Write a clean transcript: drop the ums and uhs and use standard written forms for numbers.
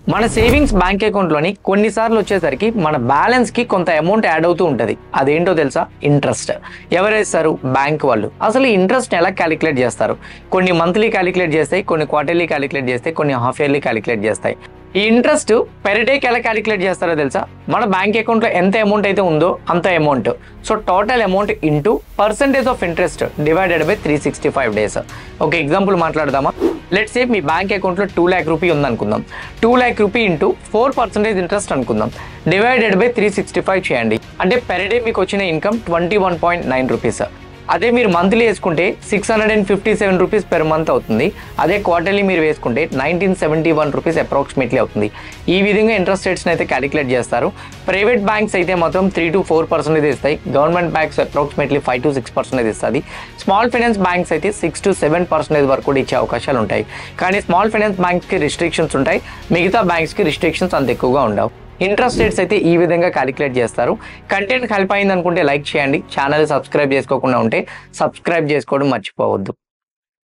మన savings bank అకౌంట్లోని కొన్నిసార్లు వచ్చేసరికి మన బ్యాలెన్స్కి కొంత అమౌంట్ యాడ్ అవుతూ ఉంటుంది. అదేంటో తెలుసా? ఇంట్రెస్ట్. ఎవరేస్తారు? బ్యాంక్ వాళ్ళు. అసలు ఈ ఇంట్రెస్ట్ ఎలా క్యాలిక్యులేట్ చేస్తారు? కొన్ని మంత్లీ క్యాలిక్యులేట్ చేస్తాయి, కొన్ని క్వార్టర్లీ క్యాలిక్యులేట్ చేస్తాయి, కొన్ని హాఫ్ ఇయర్లీ క్యాలిక్యులేట్ చేస్తాయి. ఈ ఇంట్రెస్ట్ పెర్ డేకి ఎలా క్యాలిక్యులేట్ చేస్తారో తెలుసా? మన బ్యాంక్ అకౌంట్లో ఎంత అమౌంట్ అయితే ఉందో అంత amount, so total amount into percentage of interest divided by 365 days. ఒక ఎగ్జాంపుల్ మాట్లాడదామా? లెట్స్ సే మీ బ్యాంక్ అకౌంట్లో 2 lakh రూపీ ఉందనుకుందాం. 2 lakh రూపీ ఇంటూ 4% ఇంట్రెస్ట్ అనుకుందాం, డివైడెడ్ బై 365 చేయండి. అంటే పెర్ డే మీకు వచ్చిన ఇన్కమ్ 21.9 రూపీస్. అదే మీరు మంత్లీ వేసుకుంటే 657 రూపీస్ పెర్ మంత్ అవుతుంది. అదే క్వార్టర్లీ మీరు వేసుకుంటే 1971 రూపీస్ అప్రాక్సిమేట్లీ అవుతుంది. ఈ విధంగా ఇంట్రెస్ట్ రేట్స్ని అయితే క్యాలిక్యులేట్ చేస్తారు. ప్రైవేట్ బ్యాంక్స్ అయితే మాత్రం 3 to 4% ఇస్తాయి. గవర్నమెంట్ బ్యాంక్స్ అప్రాక్సిమేట్లీ 5 to 6% ఇస్తుంది. స్మాల్ ఫైనాన్స్ బ్యాంక్స్ అయితే 6 to 7% వరకు కూడా ఇచ్చే అవకాశాలు ఉంటాయి. కానీ స్మాల్ ఫైనాన్స్ బ్యాంక్స్కి రిస్ట్రిక్షన్స్ ఉంటాయి, మిగతా బ్యాంక్స్కి రిస్ట్రిక్షన్స్ అంత ఎక్కువగా ఉండవు. ఇంట్రెస్ట్ రేట్స్ అయితే ఈ విధంగా క్యాలిక్యులేట్ చేస్తారు. కంటెంట్ హెల్ప్ అయింది అనుకుంటే లైక్ చేయండి. ఛానల్ సబ్స్క్రైబ్ చేసుకోకుండా ఉంటే సబ్స్క్రైబ్ చేసుకోవడం మర్చిపోవద్దు.